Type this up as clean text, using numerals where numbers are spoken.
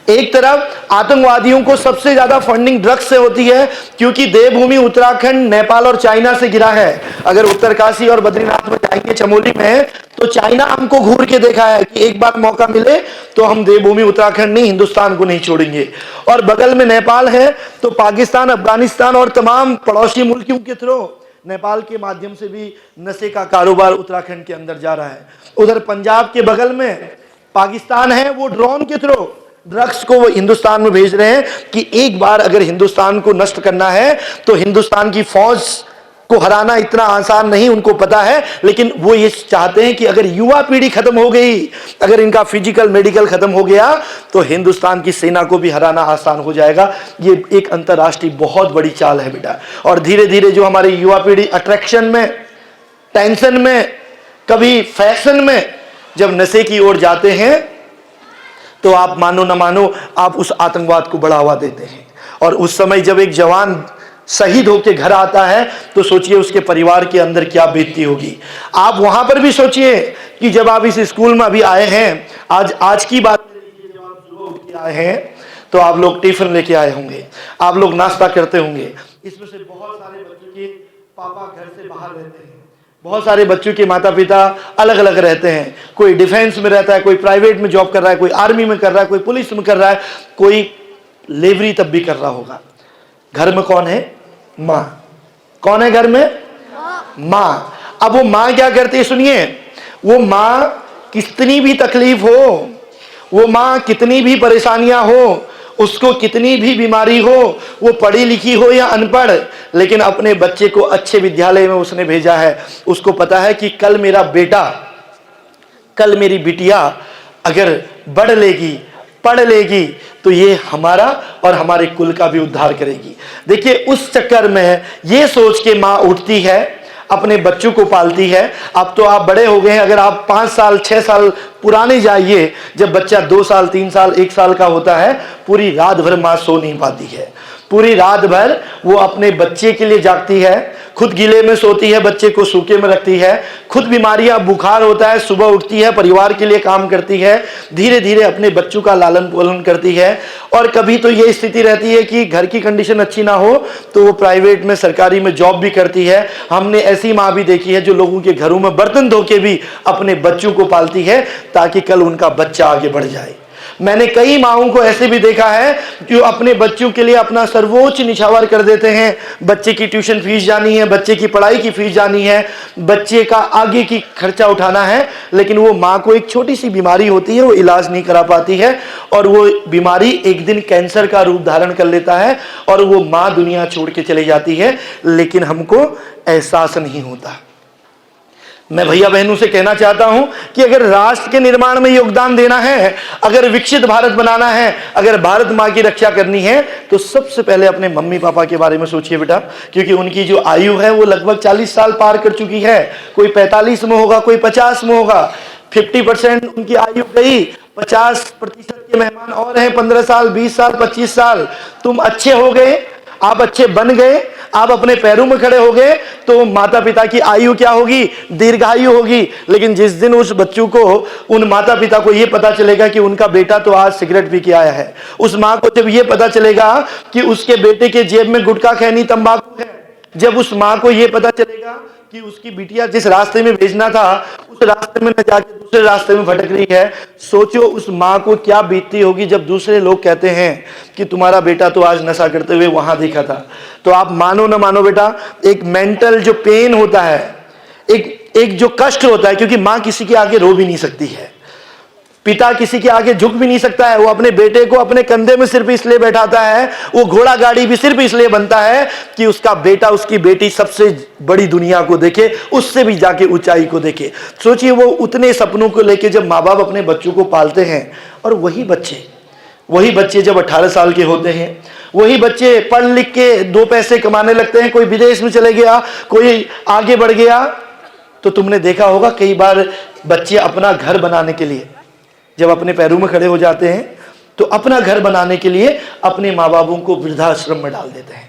एक तरफ आतंकवादियों को सबसे ज्यादा फंडिंग ड्रग्स से होती है, क्योंकि देवभूमि उत्तराखंड नेपाल और चाइना से घिरा है। अगर उत्तरकाशी और बद्रीनाथ में जाएंगे, चमोली में, तो चाइना हमको घूर के देखा है कि एक बार मौका मिले तो हम देवभूमि उत्तराखंड नहीं, हिंदुस्तान को नहीं छोड़ेंगे। और बगल में नेपाल है, तो पाकिस्तान, अफगानिस्तान और तमाम पड़ोसी मुल्कों के थ्रू नेपाल के माध्यम से भी नशे का कारोबार उत्तराखंड के अंदर जा रहा है। उधर पंजाब के बगल में पाकिस्तान है, वो ड्रोन के थ्रू ड्रग्स को वो हिंदुस्तान में भेज रहे हैं कि एक बार अगर हिंदुस्तान को नष्ट करना है तो हिंदुस्तान की फौज को हराना इतना आसान नहीं, उनको पता है। लेकिन वो ये चाहते हैं कि अगर युवा पीढ़ी खत्म हो गई, अगर इनका फिजिकल मेडिकल खत्म हो गया, तो हिंदुस्तान की सेना को भी हराना आसान हो जाएगा। ये एक अंतरराष्ट्रीय बहुत बड़ी चाल है बेटा। और धीरे धीरे जो हमारी युवा पीढ़ी अट्रैक्शन में, टेंशन में, कभी फैशन में जब नशे की ओर जाते हैं, तो आप मानो ना मानो आप उस आतंकवाद को बढ़ावा देते हैं। और उस समय जब एक जवान शहीद होकर घर आता है, तो सोचिए उसके परिवार के अंदर क्या बीतती होगी। आप वहां पर भी सोचिए कि जब आप इस स्कूल में अभी आए हैं, आज की बात जब आप सुबह उठ के आए हैं, तो आप लोग टिफिन लेके आए होंगे, आप लोग नाश्ता करते होंगे। इसमें से बहुत सारे बच्चों के पापा घर से बाहर रहते हैं, बहुत सारे बच्चों के माता पिता अलग अलग रहते हैं। कोई डिफेंस में रहता है, कोई प्राइवेट में जॉब कर रहा है, कोई आर्मी में कर रहा है, कोई पुलिस में कर रहा है, कोई लेबरी तब भी कर रहा होगा। घर में कौन है? माँ। कौन है घर में? माँ। अब वो माँ क्या करती है, सुनिए, वो माँ कितनी भी तकलीफ हो, वो माँ कितनी भी परेशानियां हो, उसको कितनी भी बीमारी हो, वो पढ़ी लिखी हो या अनपढ़, लेकिन अपने बच्चे को अच्छे विद्यालय में उसने भेजा है। उसको पता है कि कल मेरा बेटा, कल मेरी बिटिया अगर बढ़ लेगी, पढ़ लेगी, तो ये हमारा और हमारे कुल का भी उद्धार करेगी। देखिए, उस चक्कर में ये सोच के माँ उठती है, अपने बच्चों को पालती है। अब तो आप बड़े हो गए हैं, अगर आप 5 साल 6 साल पुराने जाइए, जब बच्चा 2 साल 3 साल 1 साल का होता है, पूरी रात भर माँ सो नहीं पाती है। पूरी रात भर वो अपने बच्चे के लिए जागती है, खुद गीले में सोती है, बच्चे को सूखे में रखती है, खुद बीमारियां, बुखार होता है, सुबह उठती है, परिवार के लिए काम करती है, धीरे धीरे अपने बच्चों का लालन पालन करती है। और कभी तो ये स्थिति रहती है कि घर की कंडीशन अच्छी ना हो, तो वो प्राइवेट में, सरकारी में जॉब भी करती है। हमने ऐसी माँ भी देखी है जो लोगों के घरों में बर्तन धो के भी अपने बच्चों को पालती है, ताकि कल उनका बच्चा आगे बढ़ जाए। मैंने कई माओं को ऐसे भी देखा है जो अपने बच्चों के लिए अपना सर्वोच्च निछावर कर देते हैं। बच्चे की ट्यूशन फीस जानी है, बच्चे की पढ़ाई की फीस जानी है, बच्चे का आगे की खर्चा उठाना है, लेकिन वो माँ को एक छोटी सी बीमारी होती है, वो इलाज नहीं करा पाती है, और वो बीमारी एक दिन कैंसर का रूप धारण कर लेता है, और वो माँ दुनिया छोड़ के चली जाती है, लेकिन हमको एहसास नहीं होता। मैं भैया बहनों से कहना चाहता हूं कि अगर राष्ट्र के निर्माण में योगदान देना है, अगर विकसित भारत बनाना है, अगर भारत माँ की रक्षा करनी है, तो सबसे पहले अपने मम्मी पापा के बारे में सोचिए बेटा, क्योंकि उनकी जो आयु है वो लगभग 40 साल पार कर चुकी है। कोई 45 में होगा, कोई 50 में होगा, 50% उनकी आयु गई, 50% के मेहमान और हैं, 15 साल, 20 साल, 25 साल। तुम अच्छे हो गए, आप अच्छे बन गए, आप अपने पैरों में खड़े हो गए, तो माता पिता की आयु क्या होगी? दीर्घायु होगी। लेकिन जिस दिन उस बच्चों को, उन माता पिता को यह पता चलेगा कि उनका बेटा तो आज सिगरेट पी के आया है, उस माँ को जब यह पता चलेगा कि उसके बेटे के जेब में गुटखा खैनी तंबाकू है, जब उस माँ को यह पता चलेगा कि उसकी बिटिया जिस रास्ते में भेजना था, उस रास्ते में न जाके दूसरे रास्ते में भटक रही है, सोचो उस माँ को क्या बीतती होगी जब दूसरे लोग कहते हैं कि तुम्हारा बेटा तो आज नशा करते हुए वहां दिखा था। तो आप मानो ना मानो बेटा, एक मेंटल जो पेन होता है, एक जो कष्ट होता है, क्योंकि माँ किसी के आगे रो भी नहीं सकती है, पिता किसी के आगे झुक भी नहीं सकता है, वो अपने बेटे को अपने कंधे में सिर्फ इसलिए बैठाता है, वो घोड़ा गाड़ी भी सिर्फ इसलिए बनता है कि उसका बेटा, उसकी बेटी सबसे बड़ी दुनिया को देखे, उससे भी जाके ऊंचाई को देखे। सोचिए, वो उतने सपनों को लेके जब माँ बाप अपने बच्चों को पालते हैं, और वही बच्चे जब 18 साल के होते हैं, वही बच्चे पढ़ लिख के 2 पैसे कमाने लगते हैं, कोई विदेश में चले गया, कोई आगे बढ़ गया, तो तुमने देखा होगा कई बार बच्चे अपना घर बनाने के लिए जब अपने पैरों में खड़े हो जाते हैं, तो अपना घर बनाने के लिए अपने माँ बापों को वृद्धाश्रम में डाल देते हैं।